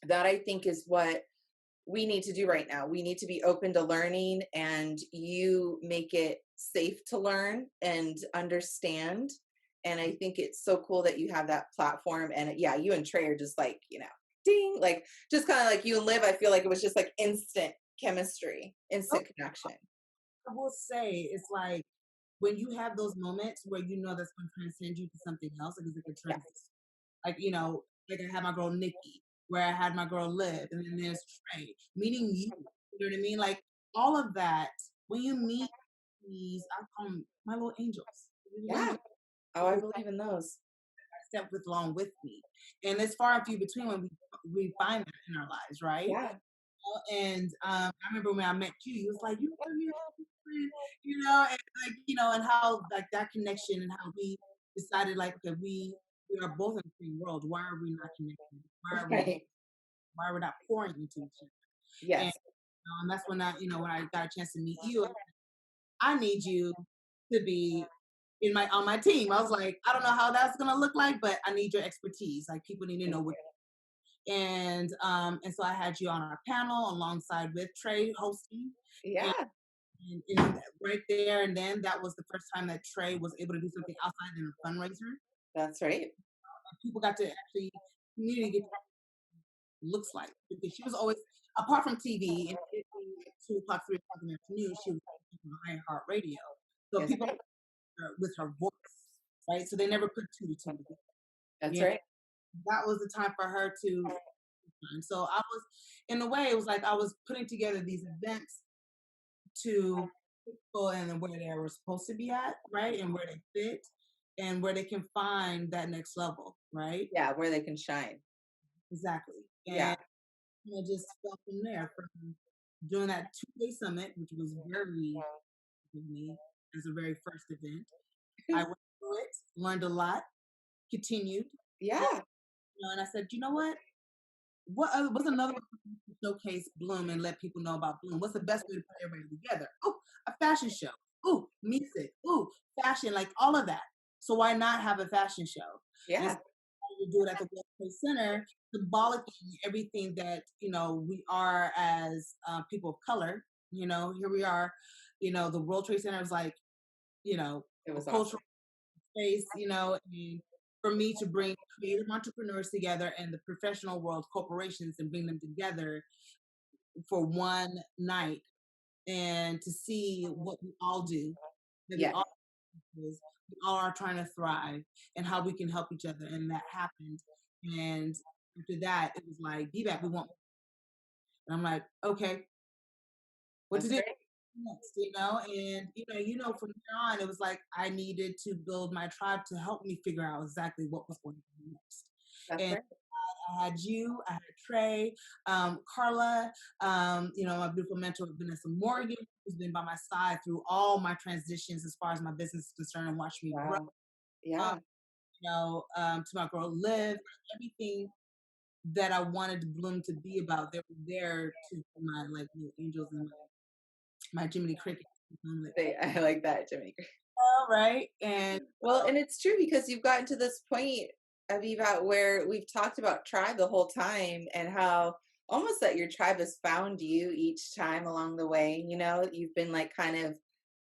that, I think, is what we need to do right now. We need to be open to learning, and you make it safe to learn and understand. And I think it's so cool that you have that platform. And yeah, you and Trey are just like, ding, like, just kind of like you and Liv. I feel like it was just like instant chemistry, instant connection. I will say, it's like when you have those moments where that's going to transcend you to something else, like it's like a Yeah. transition. Like, like I had my girl Nikki, where I had my girl Liv, and then there's Trey, meeting you know what I mean? Like, all of that, when you meet these, I call them my little angels. Little Yeah. angels. Oh, I believe in those. step with along with me. And it's far and few between when we find that in our lives, right? Yeah. And I remember when I met you, you was like, "You want to be a friend," and like and how like that connection and how we decided like, okay, we are both in the same world. Why are we not connected? Right. Why are we not pouring into each other? And Yes. that's when when I got a chance to meet you, I need you to be in my on my team. I was like, I don't know how that's gonna look like, but I need your expertise. Like people need to know what. And so I had you on our panel alongside with Trey hosting, and, Yeah, right there, and then that was the first time that Trey was able to do something outside in a fundraiser. that's right. People got to actually community get looks like because she was always apart from TV and it being like 2 o'clock, 3 o'clock in the afternoon, she was on iHeart Radio. So Yes, people with her voice, right? So they never put two to two together. that's Yeah, right. that was the time for her to. And so I was, in a way, it was like I was putting together these events to people and where they were supposed to be at, right, and where they fit, and where they can find that next level, right? Yeah, where they can shine. Exactly. Yeah. And I just felt from there, from doing that 2-day summit, which was very for me as a very first event. I went through it, learned a lot, continued, and, Yeah, and I said, you know what? What's another way to showcase Bloom and let people know about Bloom? What's the best way to put everybody together? Oh, a fashion show. Oh, music. Oh, fashion, like all of that. So why not have a fashion show? And yeah, so we do it at the World Trade Center, symbolically everything that we are as people of color. Here we are. The World Trade Center is like it a was awesome. cultural space, and for me to bring creative entrepreneurs together and the professional world corporations and bring them together for one night and to see what we all do, that we Yeah, all we all are trying to thrive and how we can help each other. And that happened. And after that, it was like, be back, we want. And I'm like, okay, what to that's do right. next, and from there on, it was like I needed to build my tribe to help me figure out exactly what was going to be next. That's And right. I had you, I had Trey, Carla, my beautiful mentor, Vanessa Morgan, who's been by my side through all my transitions as far as my business is concerned and watched me grow. Wow. Um, Yeah, to my girl Liv, everything that I wanted Bloom to be about, they were there to my like little angels and my Jiminy Cricket. I'm like, I like that, Jimmy. all right, and Well, and it's true because you've gotten to this point, Aviva, where we've talked about tribe the whole time and how almost that your tribe has found you each time along the way. You've been like kind of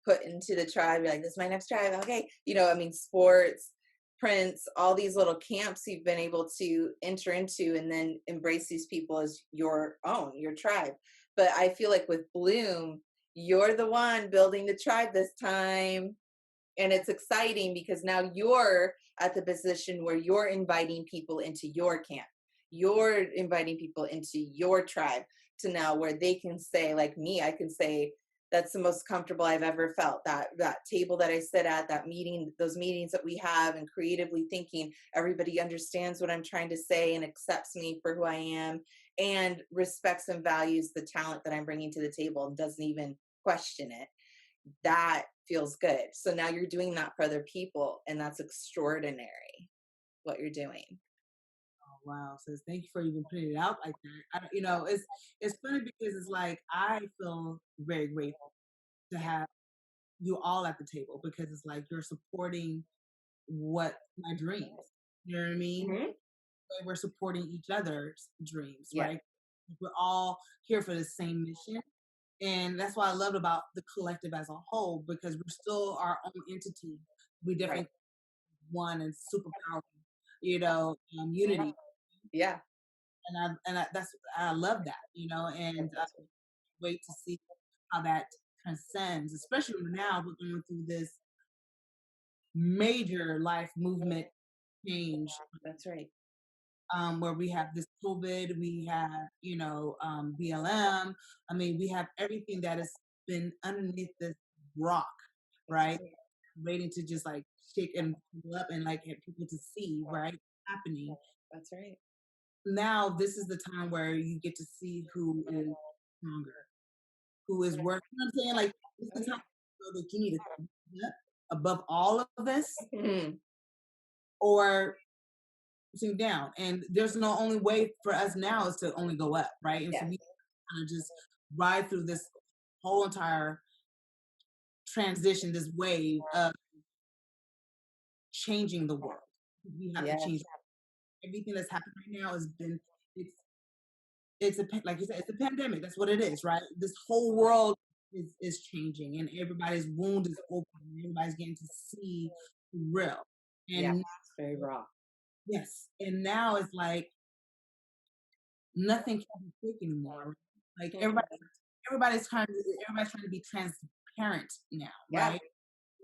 put into the tribe. You're like, this is my next tribe. Okay. I mean, sports, Prince, all these little camps you've been able to enter into and then embrace these people as your own, your tribe. But I feel like with Bloom, you're the one building the tribe this time, and it's exciting because now you're at the position where you're inviting people into your camp. You're inviting people into your tribe to now where they can say, like me, I can say, that's the most comfortable I've ever felt. That table that I sit at, that meeting, those meetings that we have, and creatively thinking, everybody understands what I'm trying to say and accepts me for who I am and respects and values the talent that I'm bringing to the table and doesn't even question it. That feels good. So now you're doing that for other people, and that's extraordinary what you're doing. oh, wow, says thank you for even putting it out like that. I don't, it's funny because it's like I feel very grateful to have you all at the table because it's like you're supporting what my dreams. You know what I mean? Hmm. We're supporting each other's dreams, Yeah, right? We're all here for the same mission. And that's what I loved about the collective as a whole, because we're still our own entity. We right. definitely one and superpower, unity. Yeah, I love that, and that's awesome. wait to see how that transcends, especially now we're going through this major life movement change, That's right. where we have this COVID, we have, BLM. I mean, we have everything that has been underneath this rock, That's right? right. Waiting to just like shake and pull up and like get people to see, right? happening. That's right. Now this is the time where you get to see who is stronger, who is worth. You know what I'm saying? Like this Oh is the yeah. time that you need to stand up above all of this, Mhm. or sink down. And there's no only way for us now is to only go up, right? And so Yes. we kind of just ride through this whole entire transition, this wave of changing the world. We have to change Yes. everything that's happening right now has been it's like you said, it's a pandemic. That's what it is, right? This whole world is changing and everybody's wound is open and everybody's getting to see the real. Yeah. And It's very raw. yes, and now it's like nothing can be fake anymore. Right? Like Mhm. everybody's trying to be transparent now, Yeah. right?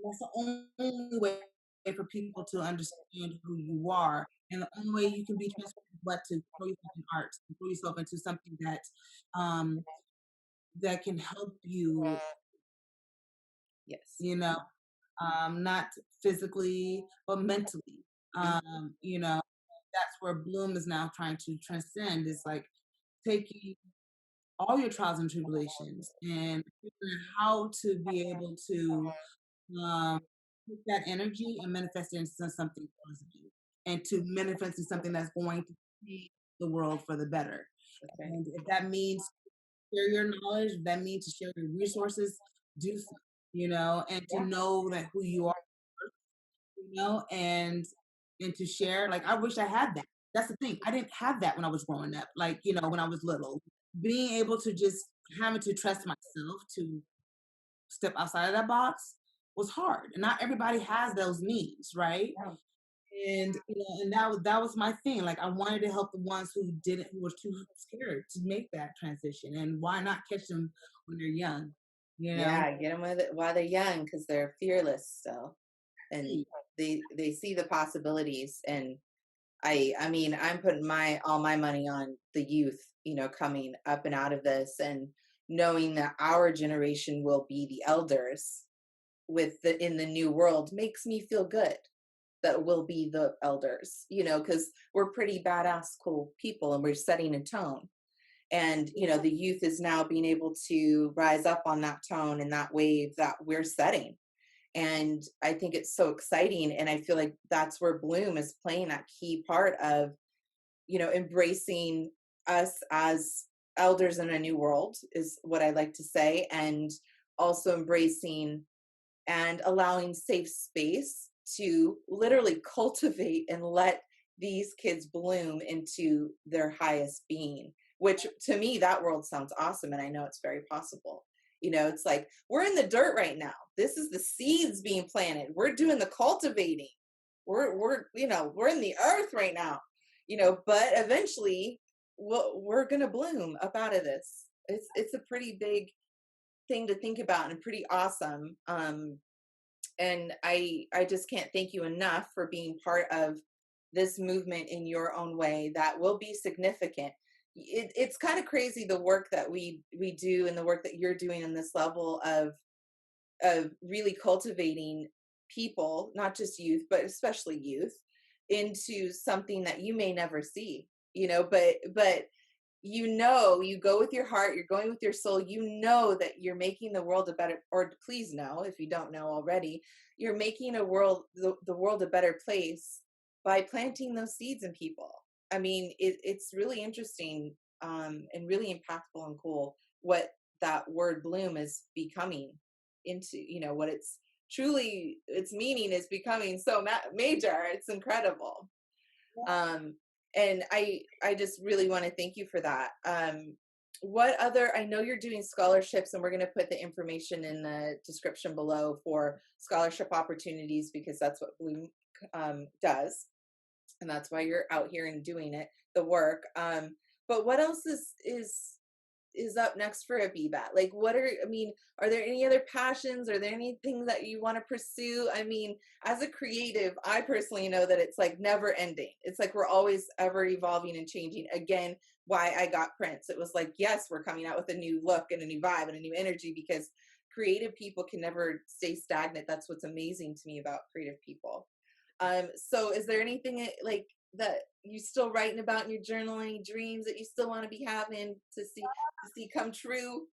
That's the only way for people to understand who you are. And the only way you can be transparent is what to throw yourself in art, to throw yourself into something um, that can help you, Yes. you know, not physically, but mentally. Mhm. You know, that's where Bloom is now trying to transcend is like taking all your trials and tribulations and figuring how to be able to um, take that energy and manifest it into something positive and to manifest into something that's going to change the world for the better. That's right. And if that means share your knowledge, if that means to share your resources, do so, and to Yeah. know that who you are, and to share. Like I wish I had that. That's the thing. I didn't have that when I was growing up, like, when I was little. Being able to just having to trust myself to step outside of that box was hard. And not everybody has those needs, right? Yeah. And that was my thing. Like I wanted to help the ones who were too scared to make that transition. And why not catch them when they're young? You know? Yeah. Get them with it while they're young because they're fearless still, and Hey, they see the possibilities. And I mean, I'm putting my all my money on the youth, coming up and out of this, and knowing that our generation will be the elders in the new world makes me feel good that we'll be the elders, because we're pretty badass cool people and we're setting a tone. And the youth is now being able to rise up on that tone and that wave that we're setting. And I think it's so exciting, and I feel like that's where Bloom is playing that key part of embracing us as elders in a new world is what I like to say, and also embracing and allowing safe space to literally cultivate and let these kids bloom into their highest being, which to me that world sounds awesome, and I know it's very possible. It's like we're in the dirt right now. This is the seeds being planted. We're doing the cultivating. We're in the earth right now. But eventually we're gonna bloom up out of this. It's a pretty big thing to think about and pretty awesome. And I just can't thank you enough for being part of this movement in your own way that will be significant. It's kind of crazy the work that we do and the work that you're doing in this level of really cultivating people, not just youth but especially youth, into something that you may never see, but you go with your heart, you're going with your soul, that you're making the world a better, or please know if you don't know already, you're making the world a better place by planting those seeds in people. I mean, it's really interesting, and really impactful and cool what that word bloom is becoming into, what its meaning is becoming so major. It's incredible. um and I just really want to thank you for that. What other, I know you're doing scholarships, and we're going to put the information in the description below for scholarship opportunities, because that's what Bloom does, and that's why you're out here and doing the work. But what else is up next for Abibat? Like, are there any other passions? Are there anything that you want to pursue? I mean, as a creative, I personally know that it's like never ending. It's like we're always ever evolving and changing. Again, why I got Prince. It was like, yes, we're coming out with a new look and a new vibe and a new energy, because creative people can never stay stagnant. That's what's amazing to me about creative people. So is there anything like that you still writing about in your journaling, dreams that you still want to be having to see come true?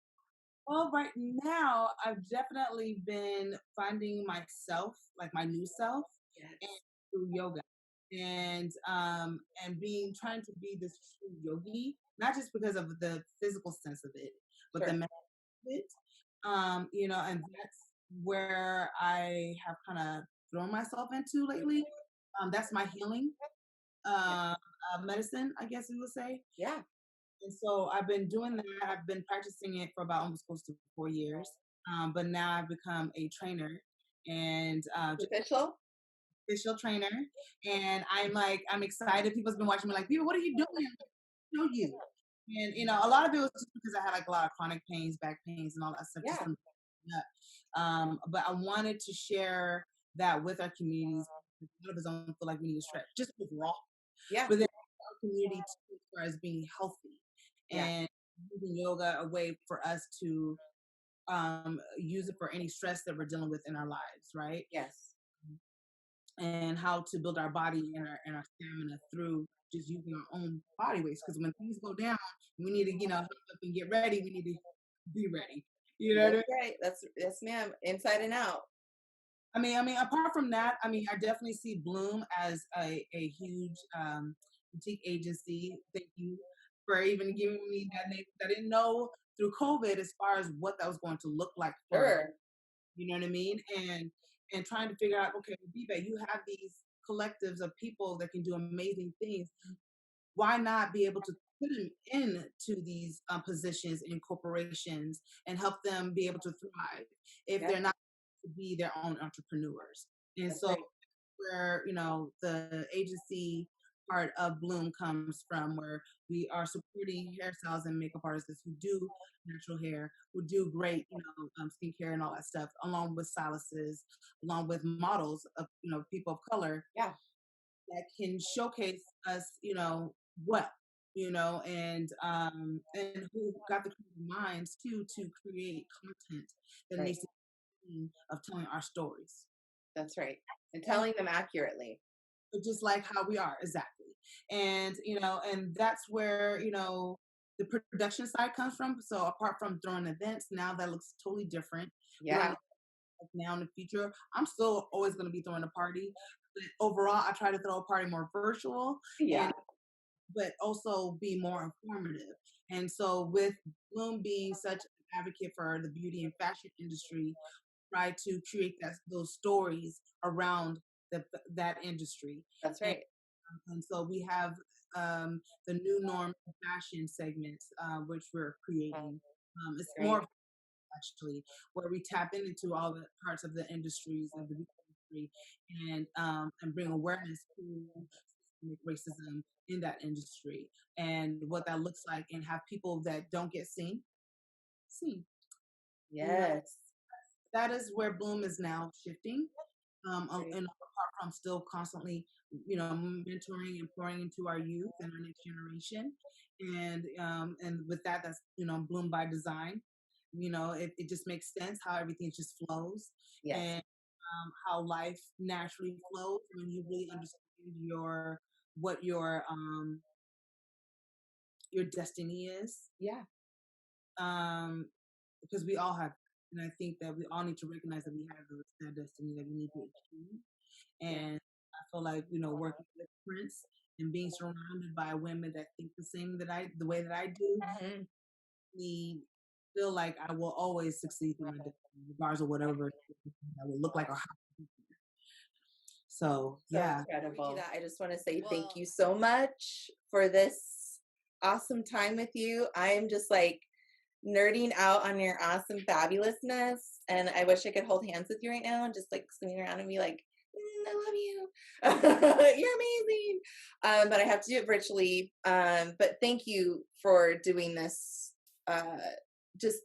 Well, right now, I've definitely been finding myself, like my new self, and Yes. through yoga, and being trying to be this true yogi, not just because of the physical sense of it, but the Sure. mental of it. And that's where I have kind of thrown myself into lately. That's my healing Yeah. uh, medicine, I guess you would say. Yeah. And so I've been doing that. I've been practicing it for about almost close to 4 years. But now I've become a trainer and just Official? official trainer. And I'm excited. People's been watching me like, people, what are you doing? I know you. And a lot of it was just because I had like a lot of chronic pains, back pains, and all that stuff. Just Yeah. from but I wanted to share that with our communities. A lot of us don't feel like we need to stretch, just overall. Yeah. But then our community too, as far as being healthy Yeah. and using yoga a way for us to use it for any stress that we're dealing with in our lives, right? Yes. And how to build our body and our stamina through just using our own body weights. Because when things go down, we need to, hurry up and get ready. We need to be ready. You know what I That's mean? right. That's yes, ma'am. Inside and out. Apart from that, I definitely see Bloom as a huge boutique agency. Thank you for even giving me that name. I didn't know through COVID as far as what that was going to look like for, Sure. you know what I mean? And trying to figure out, okay, Biba, you have these collectives of people that can do amazing things. Why not be able to put them into these positions in corporations and help them be able to thrive if Yeah. they're not to be their own entrepreneurs? And That's so right. where the agency part of Bloom comes from, where we are supporting hairstyles and makeup artists who do natural hair, who do great, skincare and all that stuff, along with stylists, along with models of people of color Yeah. that can showcase us, well, and who got the creative minds too to create content that Right. makes it of telling our stories. That's right. And And telling them accurately. just like how we are, exactly. And that's where, the production side comes from. So apart from throwing events, now that looks totally different. We don't Yeah. know now in the future. I'm still always going to be throwing a party, but overall, I try to throw a party more virtual and Yeah. but also be more informative. And so with Bloom being such an advocate for the beauty and fashion industry, try to create those stories around that industry. That's And, right. and so we have the new norm fashion segments, which we're creating. It's more Great. actually where we tap into all the parts of the industries of the beauty industry and bring awareness to systemic racism in that industry and what that looks like and have people that don't get seen. You know, Yes. that is where Bloom is now shifting. Great. And apart from still constantly, mentoring and pouring into our youth and our next generation, and with that, that's Bloom by design. It just makes sense how everything just flows Yes. and how life naturally flows when you really understand what your destiny is. Yeah. Um, because we all have, and I think that we all need to recognize that we have that destiny that we need to achieve. Yeah. And I feel like, working with Prince and being surrounded by women that think the way that I do, Mhm. me feel like I will always succeed through my destiny, regardless of whatever that will look like or how. So So yeah, incredible. Regina, I just want to say thank you so much for this awesome time with you. I am just like nerding out on your awesome fabulousness. And I wish I could hold hands with you right now and just like swing around and be like, I love you. You're amazing. But I have to do it virtually. But thank you for doing this.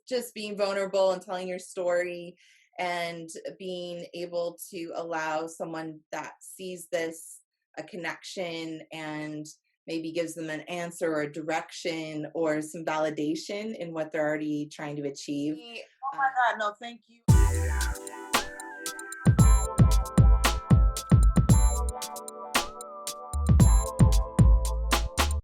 Just being vulnerable and telling your story and being able to allow someone that sees this a connection and maybe gives them an answer or a direction or some validation in what they're already trying to achieve. oh my God, no, thank you.